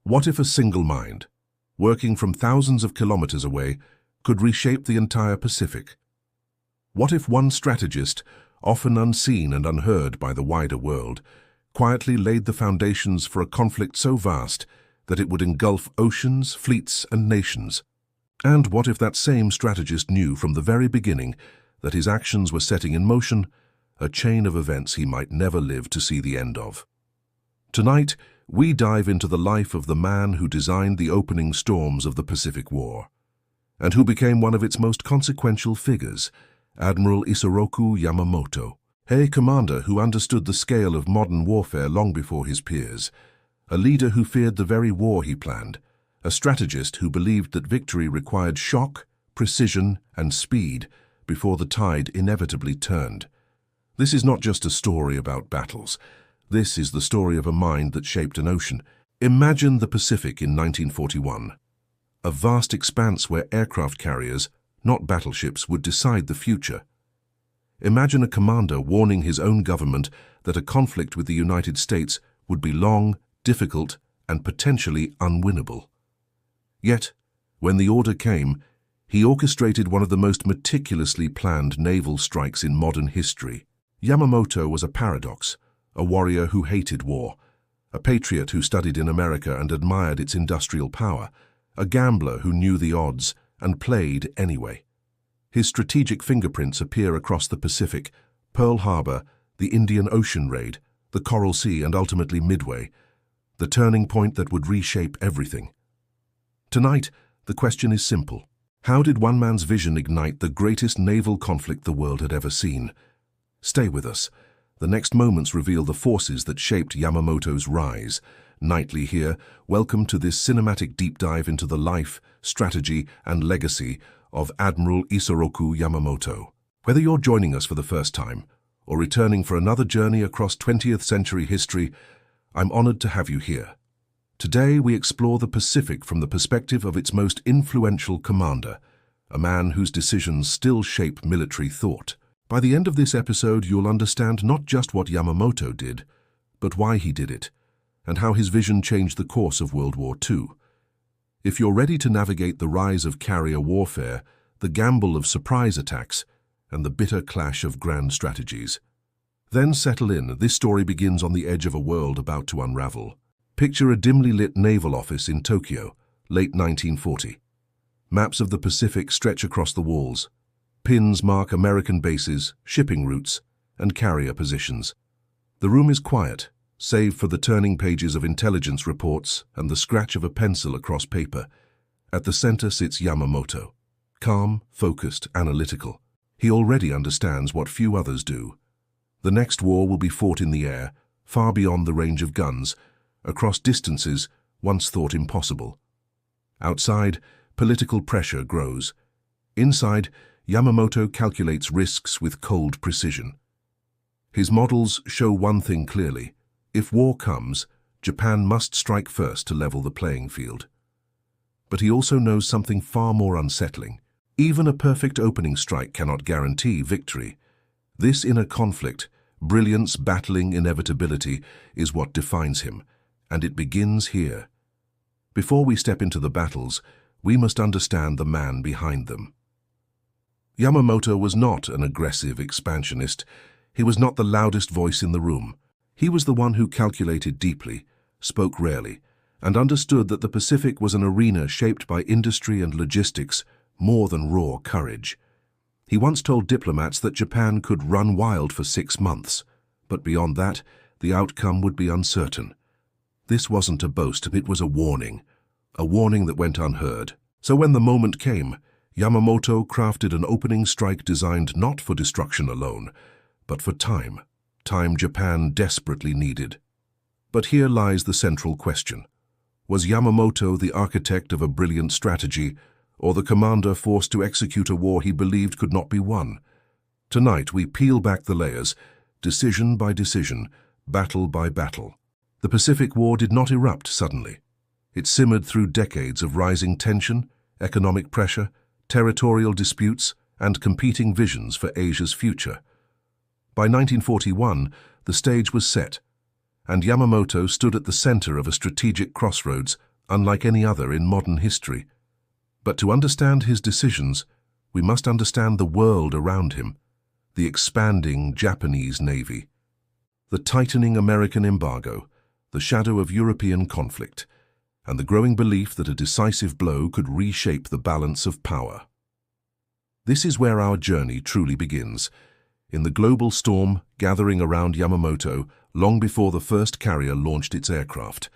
What if a single mind, working from thousands of kilometers away, could reshape the entire Pacific? What if one strategist, often unseen and unheard by the wider world, quietly laid the foundations for a conflict so vast that it would engulf oceans, fleets, and nations? And what if that same strategist knew from the very beginning that his actions were setting in motion a chain of events he might never live to see the end of? Tonight, we dive into the life of the man who designed the opening storms of the Pacific War, and who became one of its most consequential figures, Admiral Isoroku Yamamoto, a commander who understood the scale of modern warfare long before his peers, a leader who feared the very war he planned, a strategist who believed that victory required shock, precision, and speed before the tide inevitably turned. This is not just a story about battles. This is the story of a mind that shaped an ocean. Imagine the Pacific in 1941, a vast expanse where aircraft carriers, not battleships, would decide the future. Imagine a commander warning his own government that a conflict with the United States would be long, difficult, and potentially unwinnable. Yet, when the order came, he orchestrated one of the most meticulously planned naval strikes in modern history. Yamamoto was a paradox, a warrior who hated war, a patriot who studied in America and admired its industrial power, a gambler who knew the odds and played anyway. His strategic fingerprints appear across the Pacific, Pearl Harbor, the Indian Ocean raid, the Coral Sea, and ultimately Midway, the turning point that would reshape everything. Tonight, the question is simple. How did one man's vision ignite the greatest naval conflict the world had ever seen? Stay with us. The next moments reveal the forces that shaped Yamamoto's rise. Knightley here, welcome to this cinematic deep dive into the life, strategy, and legacy of Admiral Isoroku Yamamoto. Whether you're joining us for the first time or returning for another journey across 20th century history, I'm honored to have you here. Today we explore the Pacific from the perspective of its most influential commander, a man whose decisions still shape military thought. By the end of this episode, you'll understand not just what Yamamoto did, but why he did it, and how his vision changed the course of World War II. If you're ready to navigate the rise of carrier warfare, the gamble of surprise attacks, and the bitter clash of grand strategies, then settle in. This story begins on the edge of a world about to unravel. Picture a dimly lit naval office in Tokyo, late 1940. Maps of the Pacific stretch across the walls. Pins mark American bases, shipping routes, and carrier positions. The room is quiet, save for the turning pages of intelligence reports and the scratch of a pencil across paper. At the center sits Yamamoto, calm, focused, analytical. He already understands what few others do. The next war will be fought in the air, far beyond the range of guns, across distances once thought impossible. Outside, political pressure grows. Inside, Yamamoto calculates risks with cold precision. His models show one thing clearly. If war comes, Japan must strike first to level the playing field. But he also knows something far more unsettling. Even a perfect opening strike cannot guarantee victory. This inner conflict, brilliance battling inevitability, is what defines him, and it begins here. Before we step into the battles, we must understand the man behind them. Yamamoto was not an aggressive expansionist. He was not the loudest voice in the room. He was the one who calculated deeply, spoke rarely, and understood that the Pacific was an arena shaped by industry and logistics more than raw courage. He once told diplomats that Japan could run wild for 6 months, but beyond that, the outcome would be uncertain. This wasn't a boast, it was a warning that went unheard. So when the moment came, Yamamoto crafted an opening strike designed not for destruction alone, but for time Japan desperately needed. But here lies the central question. Was Yamamoto the architect of a brilliant strategy, or the commander forced to execute a war he believed could not be won? Tonight we peel back the layers, decision by decision, battle by battle. The Pacific War did not erupt suddenly. It simmered through decades of rising tension, economic pressure, territorial disputes, and competing visions for Asia's future. By 1941, the stage was set, and Yamamoto stood at the center of a strategic crossroads, unlike any other in modern history. But to understand his decisions, we must understand the world around him, the expanding Japanese navy, the tightening American embargo, the shadow of European conflict, and the growing belief that a decisive blow could reshape the balance of power. This is where our journey truly begins, in the global storm gathering around Yamamoto long before the first carrier launched its aircraft.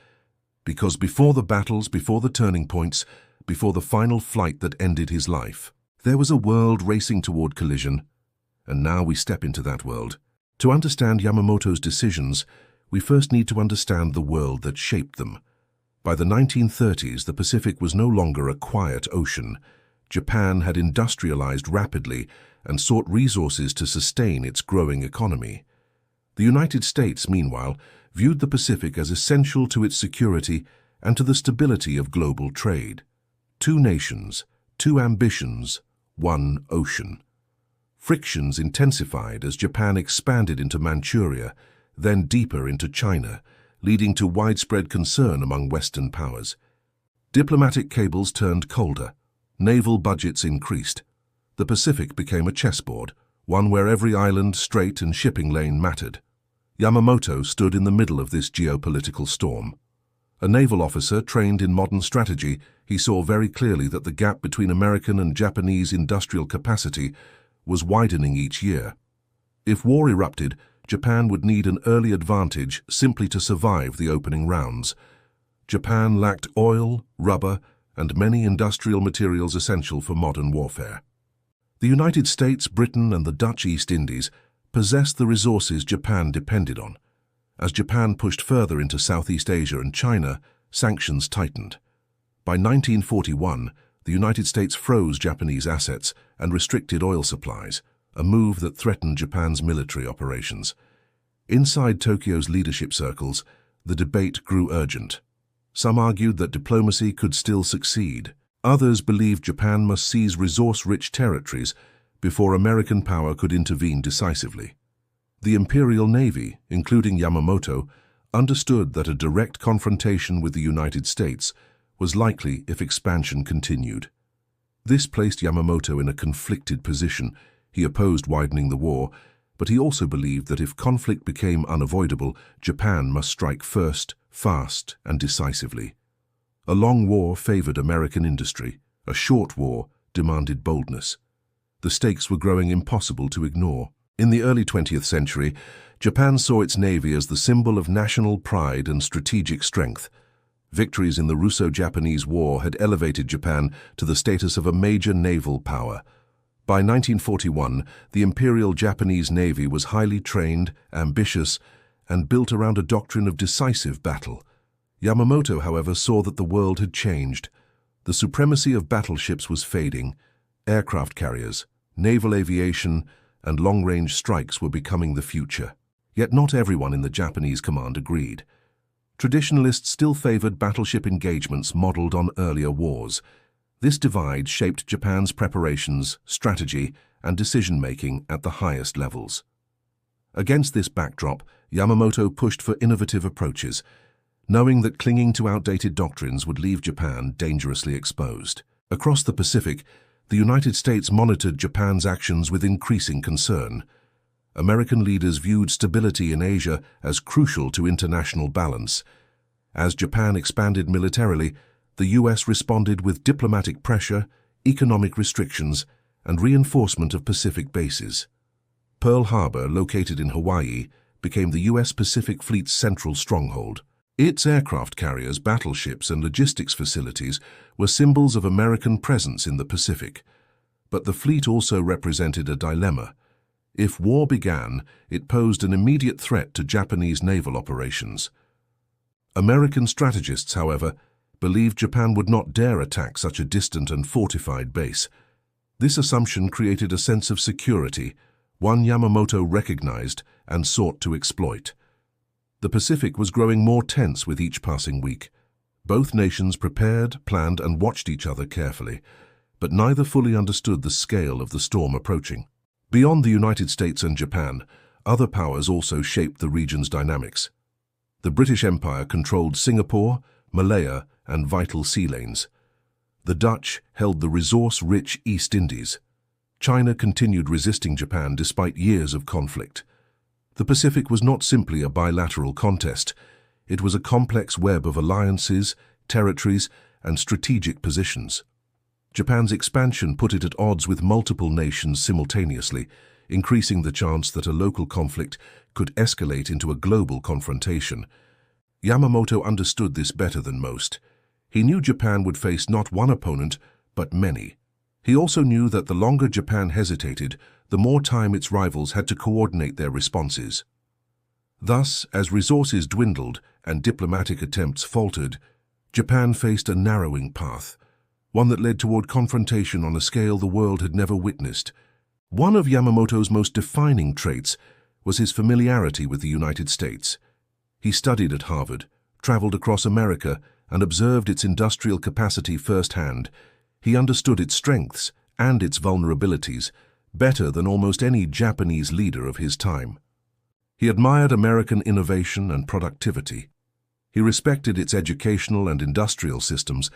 Because before the battles, before the turning points, before the final flight that ended his life, there was a world racing toward collision, and now we step into that world. To understand Yamamoto's decisions, we first need to understand the world that shaped them. By the 1930s, the Pacific was no longer a quiet ocean. Japan had industrialized rapidly and sought resources to sustain its growing economy. The United States, meanwhile, viewed the Pacific as essential to its security and to the stability of global trade. Two nations, two ambitions, one ocean. Frictions intensified as Japan expanded into Manchuria, then deeper into China, leading to widespread concern among Western powers. Diplomatic cables turned colder. Naval budgets increased. The Pacific became a chessboard, one where every island, strait, and shipping lane mattered. Yamamoto stood in the middle of this geopolitical storm. A naval officer trained in modern strategy, he saw very clearly that the gap between American and Japanese industrial capacity was widening each year. If war erupted, Japan would need an early advantage simply to survive the opening rounds. Japan lacked oil, rubber, and many industrial materials essential for modern warfare. The United States, Britain, and the Dutch East Indies possessed the resources Japan depended on. As Japan pushed further into Southeast Asia and China, sanctions tightened. By 1941, the United States froze Japanese assets and restricted oil supplies, a move that threatened Japan's military operations. Inside Tokyo's leadership circles, the debate grew urgent. Some argued that diplomacy could still succeed. Others believed Japan must seize resource-rich territories before American power could intervene decisively. The Imperial Navy, including Yamamoto, understood that a direct confrontation with the United States was likely if expansion continued. This placed Yamamoto in a conflicted position. He opposed widening the war, but he also believed that if conflict became unavoidable, Japan must strike first, fast, and decisively. A long war favored American industry. A short war demanded boldness. The stakes were growing impossible to ignore. In the early 20th century, Japan saw its navy as the symbol of national pride and strategic strength. Victories in the Russo-Japanese War had elevated Japan to the status of a major naval power. By 1941, the Imperial Japanese Navy was highly trained, ambitious, and built around a doctrine of decisive battle. Yamamoto, however, saw that the world had changed. The supremacy of battleships was fading. Aircraft carriers, naval aviation, and long-range strikes were becoming the future. Yet not everyone in the Japanese command agreed. Traditionalists still favored battleship engagements modeled on earlier wars. This divide shaped Japan's preparations, strategy, and decision-making at the highest levels. Against this backdrop, Yamamoto pushed for innovative approaches, knowing that clinging to outdated doctrines would leave Japan dangerously exposed. Across the Pacific, the United States monitored Japan's actions with increasing concern. American leaders viewed stability in Asia as crucial to international balance. As Japan expanded militarily, the U.S. responded with diplomatic pressure, economic restrictions, and reinforcement of Pacific bases. Pearl Harbor, located in Hawaii, became the U.S. Pacific Fleet's central stronghold. Its aircraft carriers, battleships, and logistics facilities were symbols of American presence in the Pacific. But the fleet also represented a dilemma. If war began, it posed an immediate threat to Japanese naval operations. American strategists, however, believed Japan would not dare attack such a distant and fortified base. This assumption created a sense of security, one Yamamoto recognized and sought to exploit. The Pacific was growing more tense with each passing week. Both nations prepared, planned, and watched each other carefully, but neither fully understood the scale of the storm approaching. Beyond the United States and Japan, other powers also shaped the region's dynamics. The British Empire controlled Singapore, Malaya, and vital sea lanes. The Dutch held the resource-rich East Indies. China continued resisting Japan despite years of conflict. The Pacific was not simply a bilateral contest. It was a complex web of alliances, territories, and strategic positions. Japan's expansion put it at odds with multiple nations simultaneously, increasing the chance that a local conflict could escalate into a global confrontation. Yamamoto understood this better than most. He knew Japan would face not one opponent, but many. He also knew that the longer Japan hesitated, the more time its rivals had to coordinate their responses. Thus, as resources dwindled and diplomatic attempts faltered, Japan faced a narrowing path, one that led toward confrontation on a scale the world had never witnessed. One of Yamamoto's most defining traits was his familiarity with the United States. He studied at Harvard, traveled across America, and observed its industrial capacity firsthand. He understood its strengths and its vulnerabilities better than almost any Japanese leader of his time. He admired American innovation and productivity. He respected its educational and industrial systems,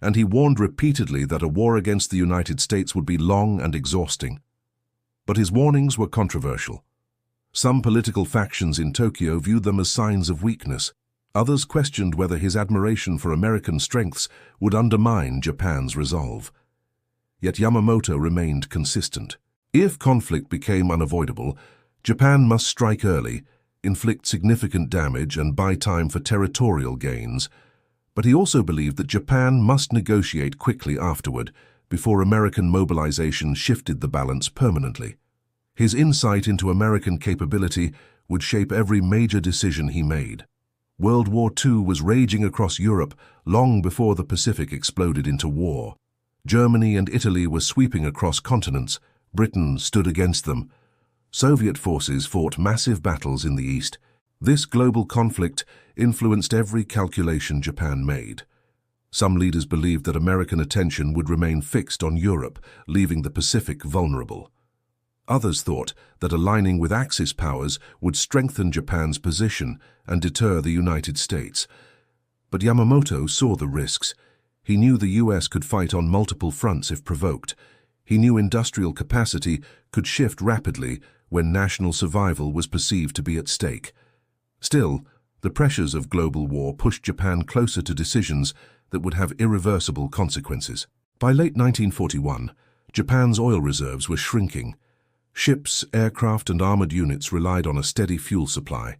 and he warned repeatedly that a war against the United States would be long and exhausting. But his warnings were controversial. Some political factions in Tokyo viewed them as signs of weakness. Others questioned whether his admiration for American strengths would undermine Japan's resolve. Yet Yamamoto remained consistent. If conflict became unavoidable, Japan must strike early, inflict significant damage, and buy time for territorial gains. But he also believed that Japan must negotiate quickly afterward, before American mobilization shifted the balance permanently. His insight into American capability would shape every major decision he made. World War II was raging across Europe long before the Pacific exploded into war. Germany and Italy were sweeping across continents. Britain stood against them. Soviet forces fought massive battles in the East. This global conflict influenced every calculation Japan made. Some leaders believed that American attention would remain fixed on Europe, leaving the Pacific vulnerable. Others thought that aligning with Axis powers would strengthen Japan's position and deter the United States. But Yamamoto saw the risks. He knew the US could fight on multiple fronts if provoked. He knew industrial capacity could shift rapidly when national survival was perceived to be at stake. Still, the pressures of global war pushed Japan closer to decisions that would have irreversible consequences. By late 1941, Japan's oil reserves were shrinking. Ships, aircraft, and armored units relied on a steady fuel supply.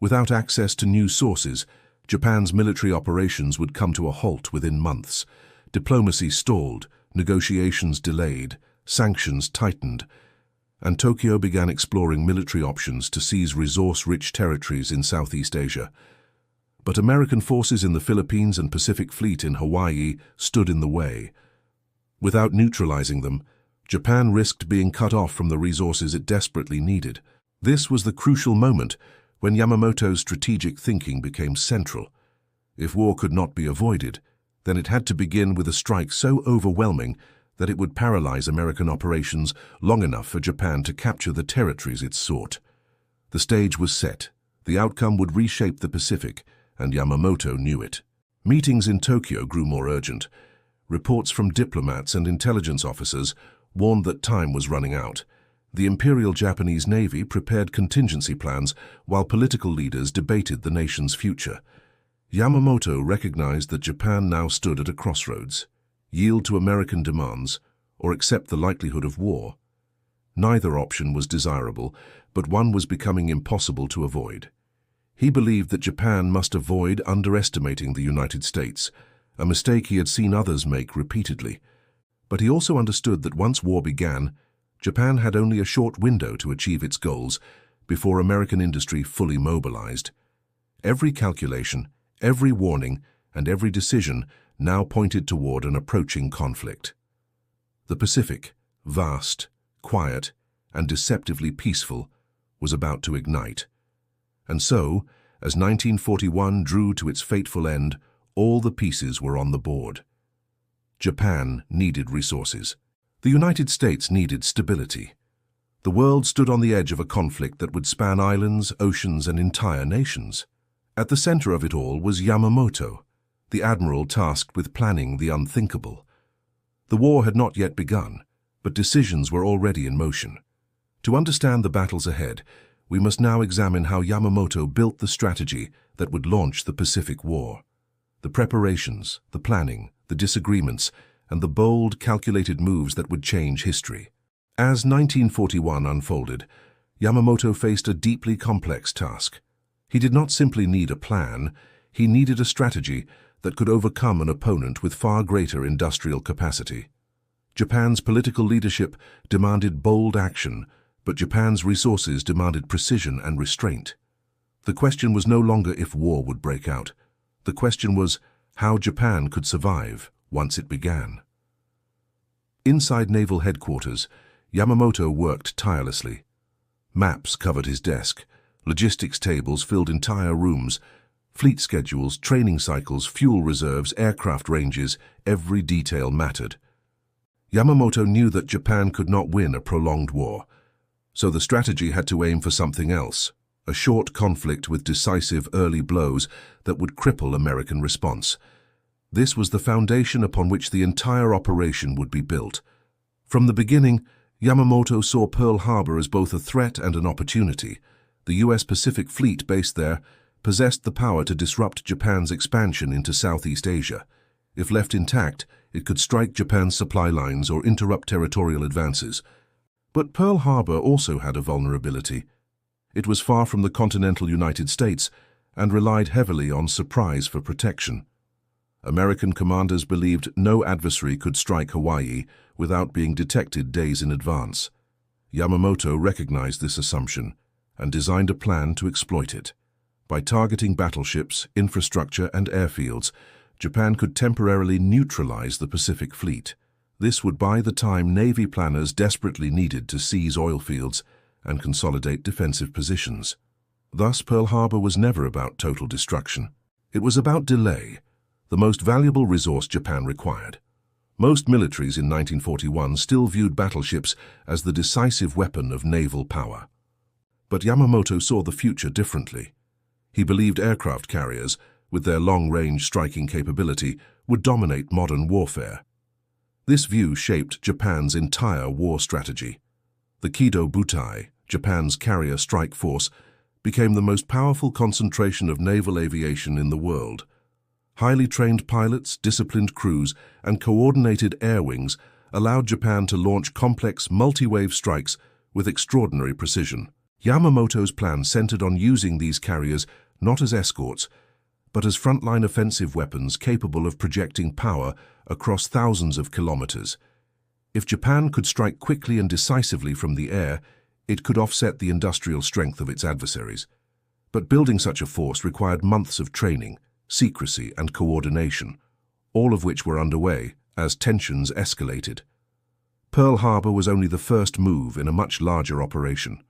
Without access to new sources, Japan's military operations would come to a halt within months. Diplomacy stalled, negotiations delayed, sanctions tightened, and Tokyo began exploring military options to seize resource-rich territories in Southeast Asia. But American forces in the Philippines and Pacific Fleet in Hawaii stood in the way. Without neutralizing them, Japan risked being cut off from the resources it desperately needed. This was the crucial moment when Yamamoto's strategic thinking became central. If war could not be avoided, then it had to begin with a strike so overwhelming that it would paralyze American operations long enough for Japan to capture the territories it sought. The stage was set. The outcome would reshape the Pacific, and Yamamoto knew it. Meetings in Tokyo grew more urgent. Reports from diplomats and intelligence officers warned that time was running out. The Imperial Japanese Navy prepared contingency plans while political leaders debated the nation's future. Yamamoto recognized that Japan now stood at a crossroads: yield to American demands or accept the likelihood of war. Neither option was desirable, but one was becoming impossible to avoid. He believed that Japan must avoid underestimating the United States, a mistake he had seen others make repeatedly. But he also understood that once war began, Japan had only a short window to achieve its goals before American industry fully mobilized. Every calculation, every warning, and every decision now pointed toward an approaching conflict. The Pacific, vast, quiet, and deceptively peaceful, was about to ignite. And so, as 1941 drew to its fateful end, all the pieces were on the board. Japan needed resources. The United States needed stability. The world stood on the edge of a conflict that would span islands, oceans, and entire nations. At the center of it all was Yamamoto, the admiral tasked with planning the unthinkable. The war had not yet begun, but decisions were already in motion. To understand the battles ahead, we must now examine how Yamamoto built the strategy that would launch the Pacific War. The preparations, the planning, the disagreements, and the bold, calculated moves that would change history. As 1941 unfolded, Yamamoto faced a deeply complex task. He did not simply need a plan, he needed a strategy that could overcome an opponent with far greater industrial capacity. Japan's political leadership demanded bold action, but Japan's resources demanded precision and restraint. The question was no longer if war would break out. The question was how Japan could survive once it began. Inside naval headquarters, Yamamoto worked tirelessly. Maps covered his desk, logistics tables filled entire rooms, fleet schedules, training cycles, fuel reserves, aircraft ranges, every detail mattered. Yamamoto knew that Japan could not win a prolonged war, so the strategy had to aim for something else, a short conflict with decisive early blows that would cripple American response. This was the foundation upon which the entire operation would be built. From the beginning, Yamamoto saw Pearl Harbor as both a threat and an opportunity. The U.S. Pacific Fleet based there possessed the power to disrupt Japan's expansion into Southeast Asia. If left intact, it could strike Japan's supply lines or interrupt territorial advances. But Pearl Harbor also had a vulnerability. It was far from the continental United States and relied heavily on surprise for protection. American commanders believed no adversary could strike Hawaii without being detected days in advance. Yamamoto recognized this assumption and designed a plan to exploit it. By targeting battleships, infrastructure, and airfields, Japan could temporarily neutralize the Pacific Fleet. This would buy the time Navy planners desperately needed to seize oil fields and consolidate defensive positions. Thus, Pearl Harbor was never about total destruction. It was about delay, the most valuable resource Japan required. Most militaries in 1941 still viewed battleships as the decisive weapon of naval power. But Yamamoto saw the future differently. He believed aircraft carriers, with their long-range striking capability, would dominate modern warfare. This view shaped Japan's entire war strategy. The Kido Butai, Japan's carrier strike force, became the most powerful concentration of naval aviation in the world. Highly trained pilots, disciplined crews, and coordinated air wings allowed Japan to launch complex multi-wave strikes with extraordinary precision. Yamamoto's plan centered on using these carriers not as escorts, but as frontline offensive weapons capable of projecting power across thousands of kilometers. If Japan could strike quickly and decisively from the air, it could offset the industrial strength of its adversaries. But building such a force required months of training, secrecy, and coordination, all of which were underway as tensions escalated. Pearl Harbor was only the first move in a much larger operation.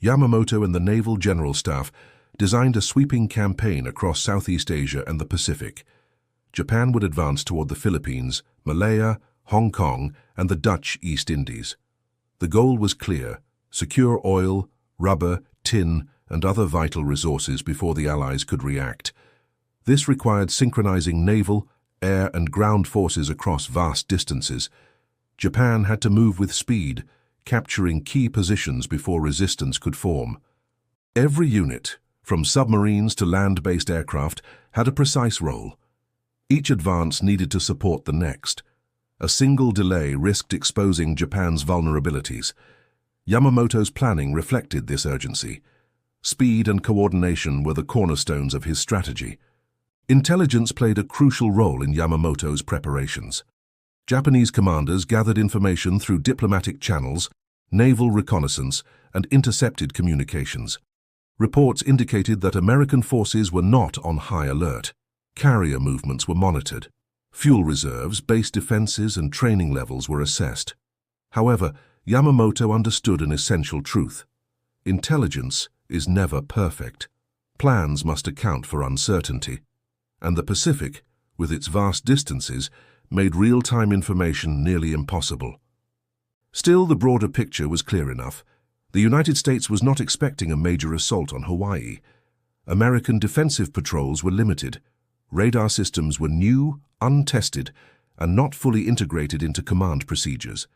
Yamamoto and the Naval General Staff designed a sweeping campaign across Southeast Asia and the Pacific. Japan would advance toward the Philippines, Malaya, Hong Kong, and the Dutch East Indies. The goal was clear: secure oil, rubber, tin, and other vital resources before the Allies could react. This required synchronizing naval, air, and ground forces across vast distances. Japan had to move with speed, capturing key positions before resistance could form. Every unit, from submarines to land-based aircraft, had a precise role. Each advance needed to support the next. A single delay risked exposing Japan's vulnerabilities. Yamamoto's planning reflected this urgency. Speed and coordination were the cornerstones of his strategy. Intelligence played a crucial role in Yamamoto's preparations. Japanese commanders gathered information through diplomatic channels, naval reconnaissance, and intercepted communications. Reports indicated that American forces were not on high alert. Carrier movements were monitored. Fuel reserves, base defenses, and training levels were assessed. However, Yamamoto understood an essential truth. Intelligence is never perfect. Plans must account for uncertainty. And the Pacific, with its vast distances, made real-time information nearly impossible. Still, the broader picture was clear enough. The United States was not expecting a major assault on Hawaii. American defensive patrols were limited. Radar systems were new, untested, and not fully integrated into command procedures.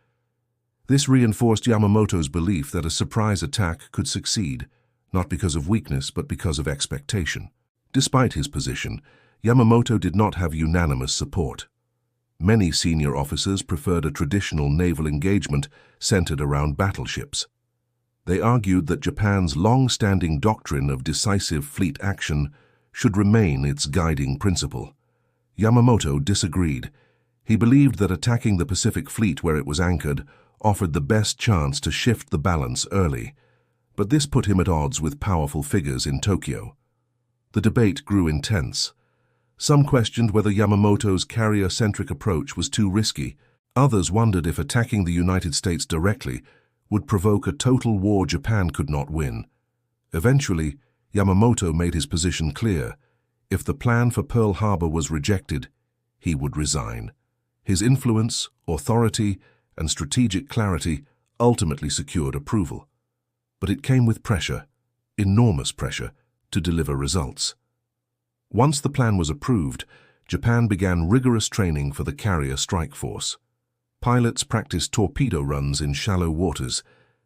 This reinforced Yamamoto's belief that a surprise attack could succeed, not because of weakness but because of expectation. Despite his position, Yamamoto did not have unanimous support. Many senior officers preferred a traditional naval engagement centered around battleships. They argued that Japan's long-standing doctrine of decisive fleet action should remain its guiding principle. Yamamoto disagreed. He believed that attacking the Pacific Fleet where it was anchored offered the best chance to shift the balance early, but this put him at odds with powerful figures in Tokyo. The debate grew intense. Some questioned whether Yamamoto's carrier-centric approach was too risky. Others wondered if attacking the United States directly would provoke a total war Japan could not win. Eventually, Yamamoto made his position clear. If the plan for Pearl Harbor was rejected, he would resign. His influence, authority, and strategic clarity ultimately secured approval. But it came with pressure, enormous pressure, to deliver results. Once the plan was approved, Japan began rigorous training for the carrier strike force. Pilots practiced torpedo runs in shallow waters,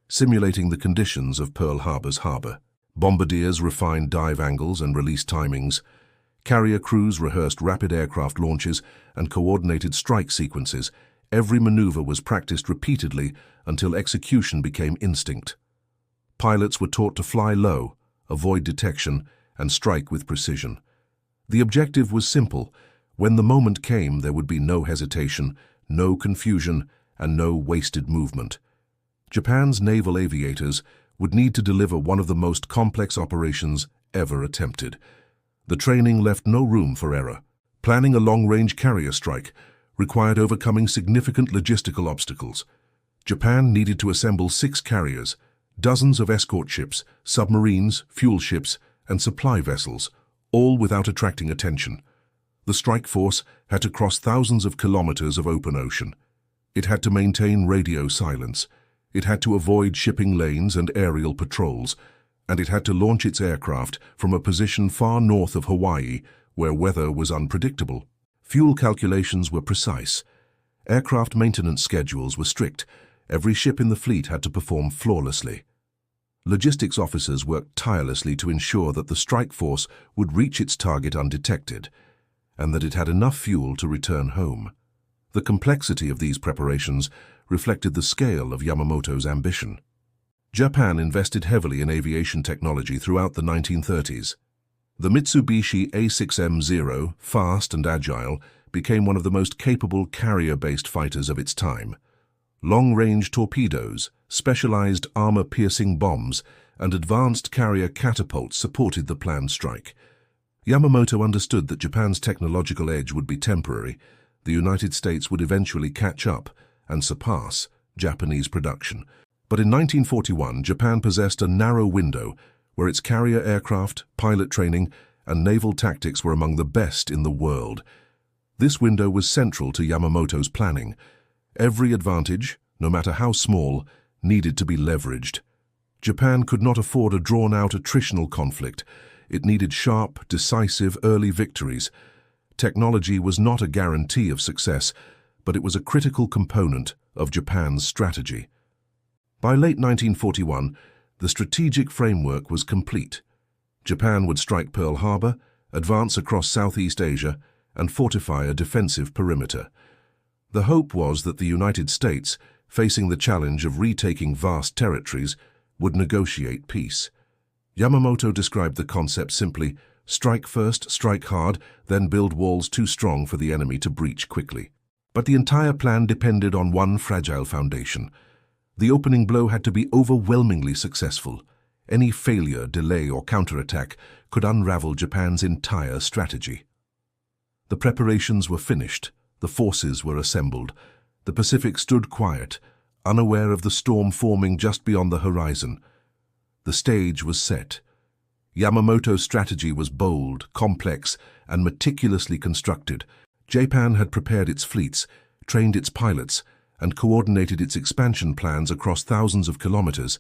simulating the conditions of Pearl Harbor's harbor. Bombardiers refined dive angles and release timings. Carrier crews rehearsed rapid aircraft launches and coordinated strike sequences. Every maneuver was practiced repeatedly until execution became instinct. Pilots were taught to fly low, avoid detection, and strike with precision. The objective was simple. When the moment came, there would be no hesitation, no confusion, and no wasted movement. Japan's naval aviators would need to deliver one of the most complex operations ever attempted. The training left no room for error. Planning a long-range carrier strike required overcoming significant logistical obstacles. Japan needed to assemble 6 carriers, dozens of escort ships, submarines, fuel ships, and supply vessels, all without attracting attention. The strike force had to cross thousands of kilometers of open ocean. It had to maintain radio silence. It had to avoid shipping lanes and aerial patrols, and it had to launch its aircraft from a position far north of Hawaii, where weather was unpredictable. Fuel calculations were precise. Aircraft maintenance schedules were strict. Every ship in the fleet had to perform flawlessly. Logistics officers worked tirelessly to ensure that the strike force would reach its target undetected, and that it had enough fuel to return home. The complexity of these preparations reflected the scale of Yamamoto's ambition. Japan invested heavily in aviation technology throughout the 1930s. The Mitsubishi A6M-0, fast and agile, became one of the most capable carrier-based fighters of its time. Long-range torpedoes, specialized armor-piercing bombs, and advanced carrier catapults supported the planned strike. Yamamoto understood that Japan's technological edge would be temporary. The United States would eventually catch up and surpass Japanese production. But in 1941, Japan possessed a narrow window where its carrier aircraft, pilot training, and naval tactics were among the best in the world. This window was central to Yamamoto's planning. Every advantage, no matter how small, needed to be leveraged. Japan could not afford a drawn-out attritional conflict. It needed sharp, decisive, early victories. Technology was not a guarantee of success, but it was a critical component of Japan's strategy. By late 1941, the strategic framework was complete. Japan would strike Pearl Harbor, advance across Southeast Asia, and fortify a defensive perimeter. The hope was that the United States, facing the challenge of retaking vast territories, would negotiate peace. Yamamoto described the concept simply: strike first, strike hard, then build walls too strong for the enemy to breach quickly. But the entire plan depended on one fragile foundation. The opening blow had to be overwhelmingly successful. Any failure, delay, or counterattack could unravel Japan's entire strategy. The preparations were finished. The forces were assembled. The Pacific stood quiet, unaware of the storm forming just beyond the horizon. The stage was set. Yamamoto's strategy was bold, complex, and meticulously constructed. Japan had prepared its fleets, trained its pilots, and coordinated its expansion plans across thousands of kilometers.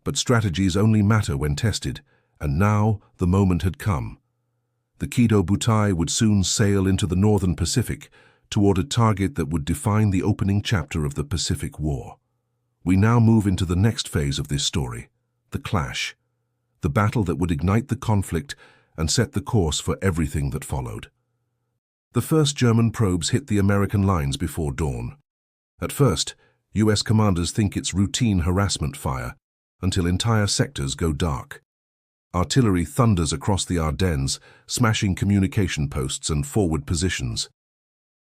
But strategies only matter when tested, and now the moment had come. The Kido Butai would soon sail into the northern Pacific toward a target that would define the opening chapter of the Pacific War. We now move into the next phase of this story, the clash, the battle that would ignite the conflict and set the course for everything that followed. The first German probes hit the American lines before dawn. At first, US commanders think it's routine harassment fire until entire sectors go dark. Artillery thunders across the Ardennes, smashing communication posts and forward positions.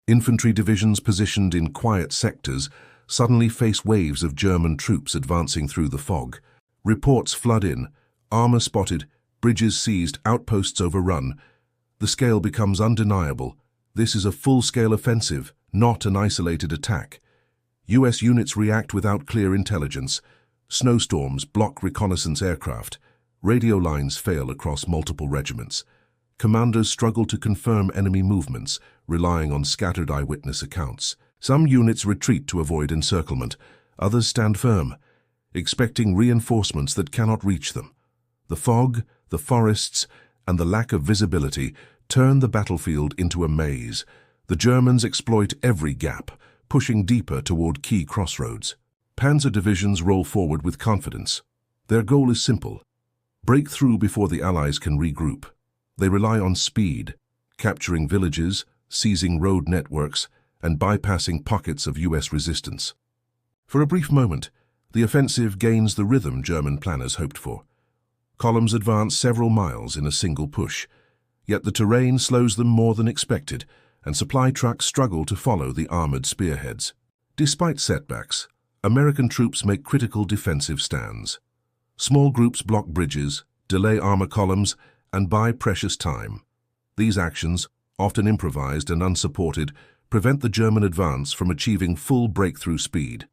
Infantry divisions positioned in quiet sectors suddenly face waves of German troops advancing through the fog. Reports flood in, armor spotted, bridges seized, outposts overrun. The scale becomes undeniable. This is a full-scale offensive, not an isolated attack. US units react without clear intelligence. Snowstorms block reconnaissance aircraft. Radio lines fail across multiple regiments. Commanders struggle to confirm enemy movements, relying on scattered eyewitness accounts. Some units retreat to avoid encirclement. Others stand firm, expecting reinforcements that cannot reach them. The fog, the forests, and the lack of visibility turn the battlefield into a maze. The Germans exploit every gap, pushing deeper toward key crossroads. Panzer divisions roll forward with confidence. Their goal is simple: break through before the Allies can regroup. They rely on speed, capturing villages, seizing road networks, and bypassing pockets of US resistance. For a brief moment, the offensive gains the rhythm German planners hoped for. Columns advance several miles in a single push, yet the terrain slows them more than expected, and supply trucks struggle to follow the armored spearheads. Despite setbacks, American troops make critical defensive stands. Small groups block bridges, delay armor columns, and buy precious time. These actions, often improvised and unsupported, prevent the German advance from achieving full breakthrough speed.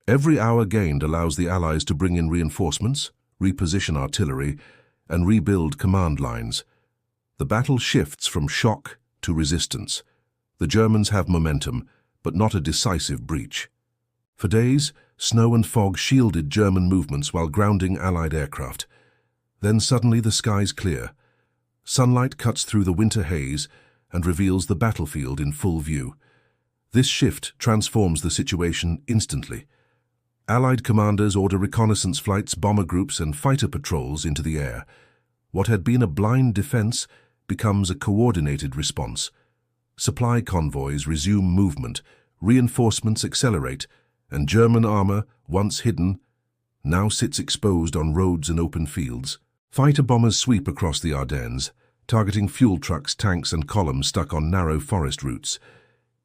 Every hour gained allows the Allies to bring in reinforcements, reposition artillery, and rebuild command lines. The battle shifts from shock to resistance. The Germans have momentum, but not a decisive breach. For days, snow and fog shielded German movements while grounding Allied aircraft. Then suddenly the skies clear. Sunlight cuts through the winter haze and reveals the battlefield in full view. This shift transforms the situation instantly. Allied commanders order reconnaissance flights, bomber groups, and fighter patrols into the air. What had been a blind defense becomes a coordinated response. Supply convoys resume movement, reinforcements accelerate, and German armor, once hidden, now sits exposed on roads and open fields. Fighter bombers sweep across the Ardennes, targeting fuel trucks, tanks, and columns stuck on narrow forest routes.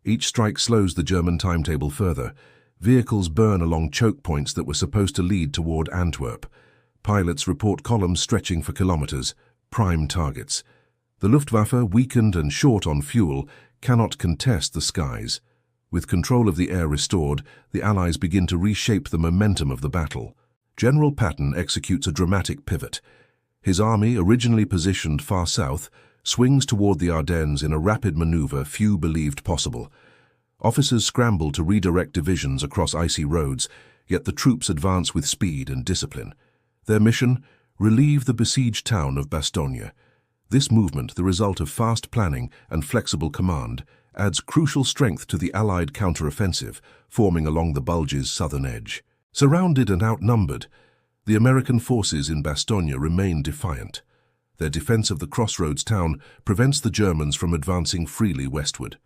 Each strike slows the German timetable further. Vehicles burn along choke points that were supposed to lead toward Antwerp. Pilots report columns stretching for kilometers, prime targets. The Luftwaffe, weakened and short on fuel, cannot contest the skies. With control of the air restored, the Allies begin to reshape the momentum of the battle. General Patton executes a dramatic pivot. His army, originally positioned far south, swings toward the Ardennes in a rapid maneuver few believed possible. Officers scramble to redirect divisions across icy roads, yet the troops advance with speed and discipline. Their mission? Relieve the besieged town of Bastogne. This movement, the result of fast planning and flexible command, adds crucial strength to the Allied counteroffensive, forming along the Bulge's southern edge. Surrounded and outnumbered, the American forces in Bastogne remain defiant. Their defense of the crossroads town prevents the Germans from advancing freely westward.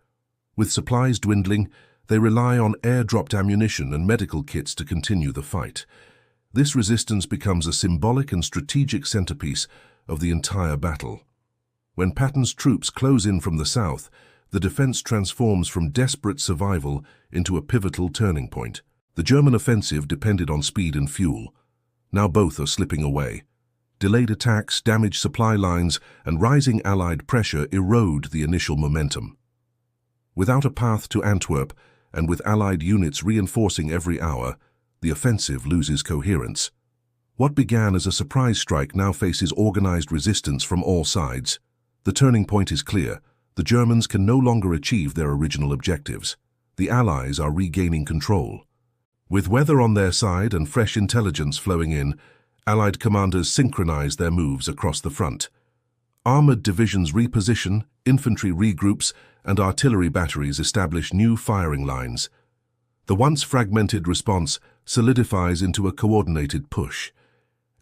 With supplies dwindling, they rely on air-dropped ammunition and medical kits to continue the fight. This resistance becomes a symbolic and strategic centerpiece of the entire battle. When Patton's troops close in from the south, the defense transforms from desperate survival into a pivotal turning point. The German offensive depended on speed and fuel. Now both are slipping away. Delayed attacks, damaged supply lines, and rising Allied pressure erode the initial momentum. Without a path to Antwerp, and with Allied units reinforcing every hour, the offensive loses coherence. What began as a surprise strike now faces organized resistance from all sides. The turning point is clear. The Germans can no longer achieve their original objectives. The Allies are regaining control. With weather on their side and fresh intelligence flowing in, Allied commanders synchronize their moves across the front. Armored divisions reposition, infantry regroups, and artillery batteries establish new firing lines. The once fragmented response solidifies into a coordinated push.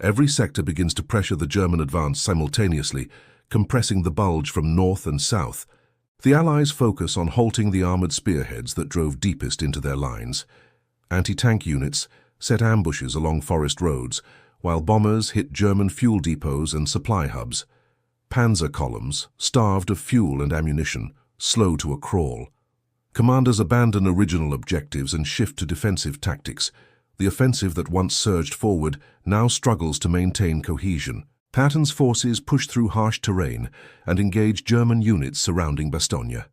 Every sector begins to pressure the German advance simultaneously, compressing the bulge from north and south. The Allies focus on halting the armored spearheads that drove deepest into their lines. Anti-tank units set ambushes along forest roads, while bombers hit German fuel depots and supply hubs. Panzer columns, starved of fuel and ammunition, slow to a crawl. Commanders abandon original objectives and shift to defensive tactics. The offensive that once surged forward now struggles to maintain cohesion. Patton's forces push through harsh terrain and engage German units surrounding Bastogne.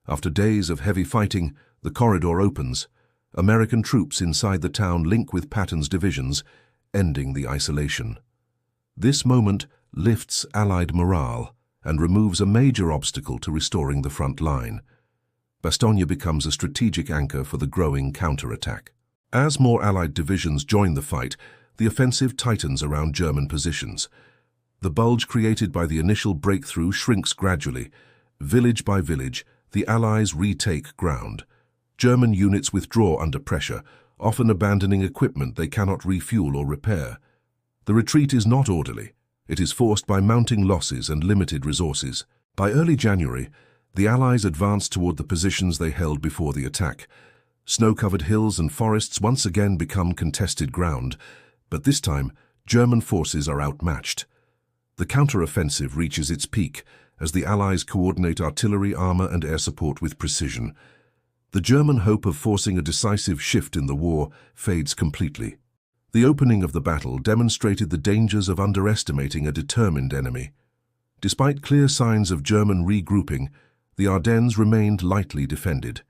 After days of heavy fighting, the corridor opens. American troops inside the town link with Patton's divisions, ending the isolation. This moment lifts Allied morale and removes a major obstacle to restoring the front line. Bastogne becomes a strategic anchor for the growing counterattack. As more Allied divisions join the fight, the offensive tightens around German positions. The bulge created by the initial breakthrough shrinks gradually. Village by village, the Allies retake ground. German units withdraw under pressure, often abandoning equipment they cannot refuel or repair. The retreat is not orderly. It is forced by mounting losses and limited resources. By early January, the Allies advance toward the positions they held before the attack. Snow-covered hills and forests once again become contested ground, but this time, German forces are outmatched. The counter-offensive reaches its peak as the Allies coordinate artillery, armor, and air support with precision. The German hope of forcing a decisive shift in the war fades completely. The opening of the battle demonstrated the dangers of underestimating a determined enemy. Despite clear signs of German regrouping, the Ardennes remained lightly defended.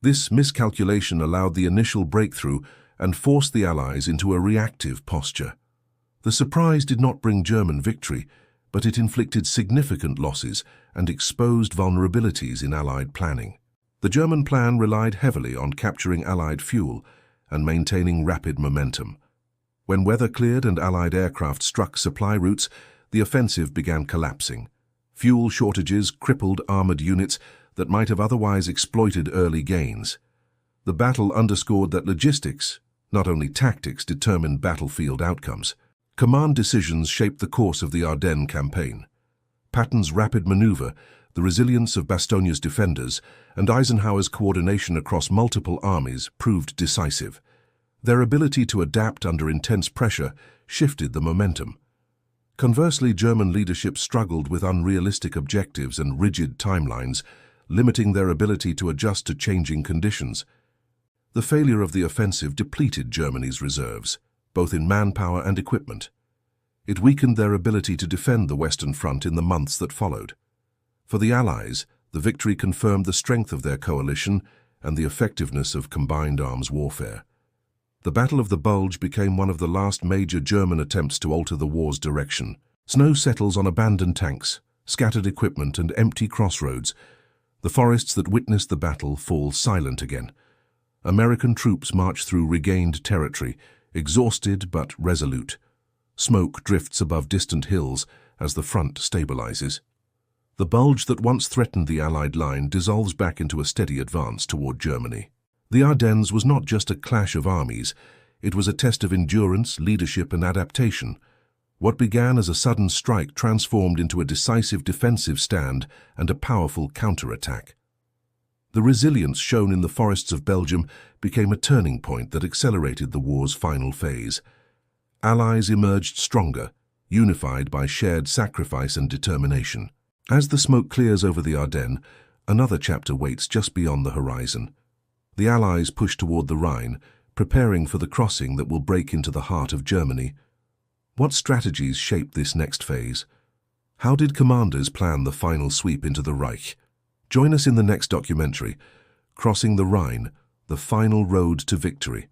This miscalculation allowed the initial breakthrough and forced the Allies into a reactive posture. The surprise did not bring German victory, but it inflicted significant losses and exposed vulnerabilities in Allied planning. The German plan relied heavily on capturing Allied fuel and maintaining rapid momentum. When weather cleared and Allied aircraft struck supply routes, the offensive began collapsing. Fuel shortages crippled armored units that might have otherwise exploited early gains. The battle underscored that logistics, not only tactics, determined battlefield outcomes. Command decisions shaped the course of the Ardennes campaign. Patton's rapid maneuver, the resilience of Bastogne's defenders, and Eisenhower's coordination across multiple armies proved decisive. Their ability to adapt under intense pressure shifted the momentum. Conversely, German leadership struggled with unrealistic objectives and rigid timelines, limiting their ability to adjust to changing conditions. The failure of the offensive depleted Germany's reserves, both in manpower and equipment. It weakened their ability to defend the Western Front in the months that followed. For the Allies, the victory confirmed the strength of their coalition and the effectiveness of combined arms warfare. The Battle of the Bulge became one of the last major German attempts to alter the war's direction. Snow settles on abandoned tanks, scattered equipment, and empty crossroads. The forests that witnessed the battle fall silent again. American troops march through regained territory, exhausted but resolute. Smoke drifts above distant hills as the front stabilizes. The bulge that once threatened the Allied line dissolves back into a steady advance toward Germany. The Ardennes was not just a clash of armies, it was a test of endurance, leadership, and adaptation. What began as a sudden strike transformed into a decisive defensive stand and a powerful counterattack. The resilience shown in the forests of Belgium became a turning point that accelerated the war's final phase. Allies emerged stronger, unified by shared sacrifice and determination. As the smoke clears over the Ardennes, another chapter waits just beyond the horizon. The Allies push toward the Rhine, preparing for the crossing that will break into the heart of Germany. What strategies shaped this next phase? How did commanders plan the final sweep into the Reich? Join us in the next documentary, Crossing the Rhine, the Final Road to Victory.